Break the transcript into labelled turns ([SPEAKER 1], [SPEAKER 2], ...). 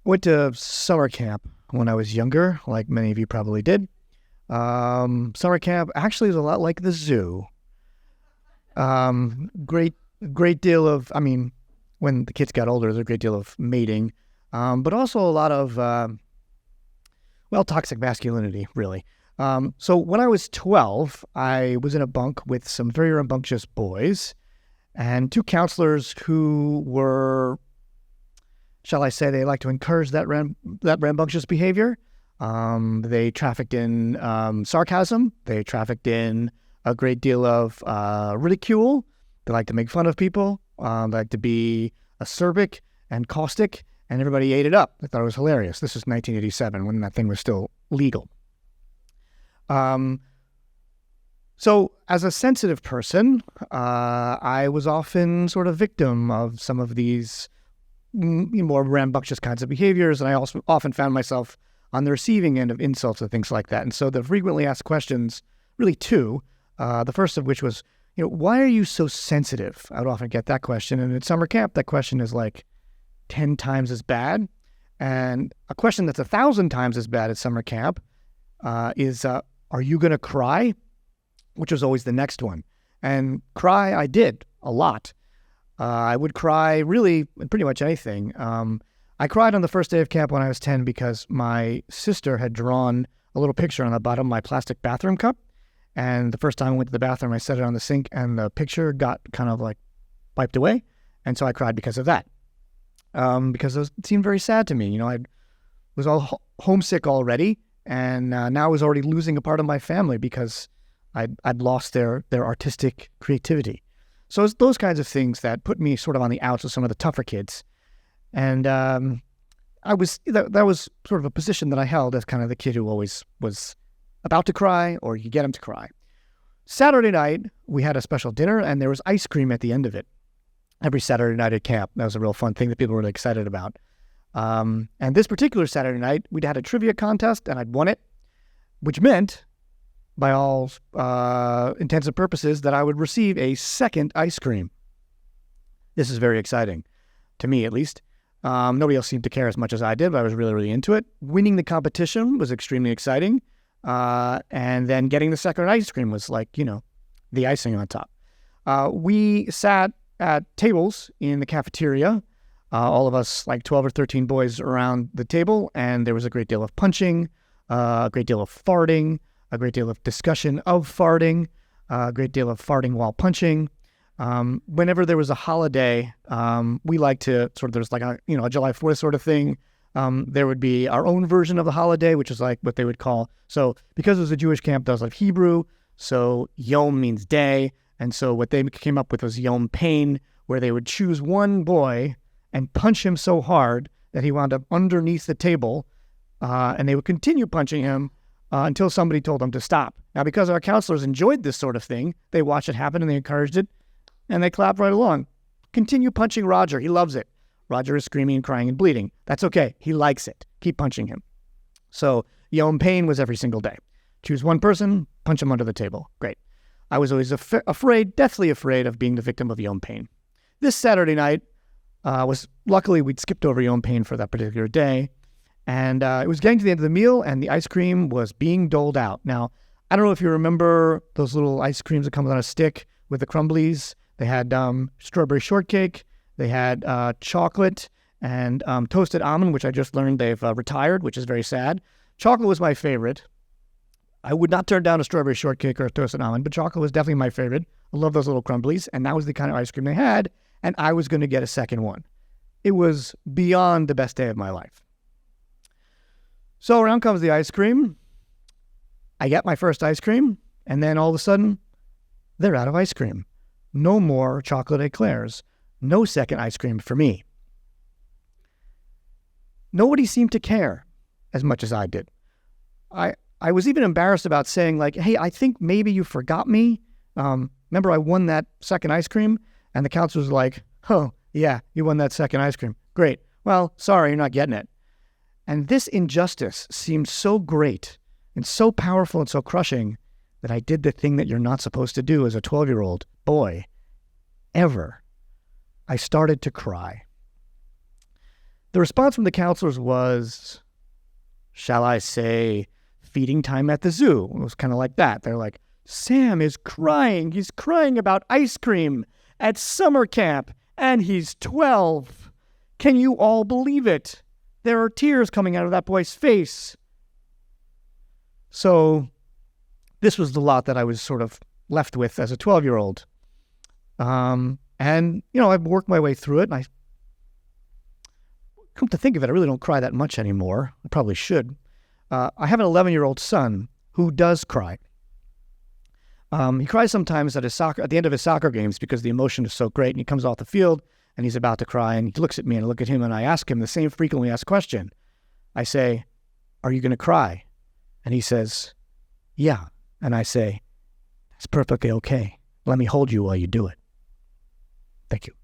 [SPEAKER 1] Went to summer camp when I was younger, like many of you probably did. Summer camp actually is a lot like the zoo. Great deal of, when the kids got older, there's a great deal of mating, but also a lot of, toxic masculinity, really. So when I was 12, I was in a bunk with some very rambunctious boys and two counselors who were, shall I say, they like to encourage that rambunctious behavior. They trafficked in sarcasm. They trafficked in a great deal of ridicule. They like to make fun of people. They like to be acerbic and caustic, and everybody ate it up. They thought it was hilarious. This was 1987 when that thing was still legal. So as a sensitive person, I was often sort of victim of some of these more rambunctious kinds of behaviors, and I also often found myself on the receiving end of insults and things like that. And so the frequently asked questions, really two, the first of which was, why are you so sensitive? I would often get that question. And at summer camp, that question is like 10 times as bad. And a question that's 1,000 times as bad at summer camp is, are you going to cry? Which was always the next one. And cry, I did a lot. I would cry really pretty much anything. I cried on the first day of camp when I was 10 because my sister had drawn a little picture on the bottom of my plastic bathroom cup. And the first time I went to the bathroom, I set it on the sink and the picture got kind of like wiped away. And so I cried because of that. Because it seemed very sad to me. I was all homesick already. And now I was already losing a part of my family because I'd lost their artistic creativity. So it's those kinds of things that put me sort of on the outs of some of the tougher kids. And that was sort of a position that I held as kind of the kid who always was about to cry or you get him to cry. Saturday night, we had a special dinner and there was ice cream at the end of it. Every Saturday night at camp. That was a real fun thing that people were really excited about. And this particular Saturday night, we'd had a trivia contest and I'd won it, which meant, by all intents and purposes, that I would receive a second ice cream. This is very exciting, to me at least. Nobody else seemed to care as much as I did, but I was really, really into it. Winning the competition was extremely exciting. And then getting the second ice cream was like, the icing on top. We sat at tables in the cafeteria, all of us, like 12 or 13 boys around the table, and there was a great deal of punching, a great deal of farting, a great deal of discussion of farting, a great deal of farting while punching. Whenever there was a holiday, we like to there's like a July 4th sort of thing. There would be our own version of the holiday, which is like what they would call, so because it was a Jewish camp, that was like Hebrew, so Yom means day, and so what they came up with was Yom Pain, where they would choose one boy and punch him so hard that he wound up underneath the table, and they would continue punching him until somebody told them to stop. Now, because our counselors enjoyed this sort of thing, they watched it happen and they encouraged it, and they clapped right along. Continue punching Roger. He loves it. Roger is screaming and crying and bleeding. That's okay. He likes it. Keep punching him. So Yom Pain was every single day. Choose one person, punch him under the table. Great. I was always deathly afraid of being the victim of Yom Pain. This Saturday night luckily we'd skipped over Yom Pain for that particular day. And it was getting to the end of the meal, and the ice cream was being doled out. Now, I don't know if you remember those little ice creams that come on a stick with the crumblies. They had strawberry shortcake. They had chocolate and toasted almond, which I just learned they've retired, which is very sad. Chocolate was my favorite. I would not turn down a strawberry shortcake or a toasted almond, but chocolate was definitely my favorite. I love those little crumblies, and that was the kind of ice cream they had, and I was going to get a second one. It was beyond the best day of my life. So around comes the ice cream. I get my first ice cream, and then all of a sudden, they're out of ice cream. No more chocolate eclairs. No second ice cream for me. Nobody seemed to care as much as I did. I was even embarrassed about saying, like, hey, I think maybe you forgot me. Remember I won that second ice cream? And the counselor was like, oh, yeah, you won that second ice cream. Great. Well, sorry, you're not getting it. And this injustice seemed so great and so powerful and so crushing that I did the thing that you're not supposed to do as a 12-year-old boy ever. I started to cry. The response from the counselors was, shall I say, feeding time at the zoo. It was kind of like that. They're like, Sam is crying. He's crying about ice cream at summer camp, and he's 12. Can you all believe it? There are tears coming out of that boy's face. So this was the lot that I was sort of left with as a 12-year-old. And, I've worked my way through it, and I come to think of it, I really don't cry that much anymore. I probably should. I have an 11-year-old son who does cry. He cries sometimes at the end of his soccer games because the emotion is so great, and he comes off the field and he's about to cry, and he looks at me and I look at him and I ask him the same frequently asked question. I say, are you going to cry? And he says, yeah. And I say, it's perfectly okay. Let me hold you while you do it. Thank you.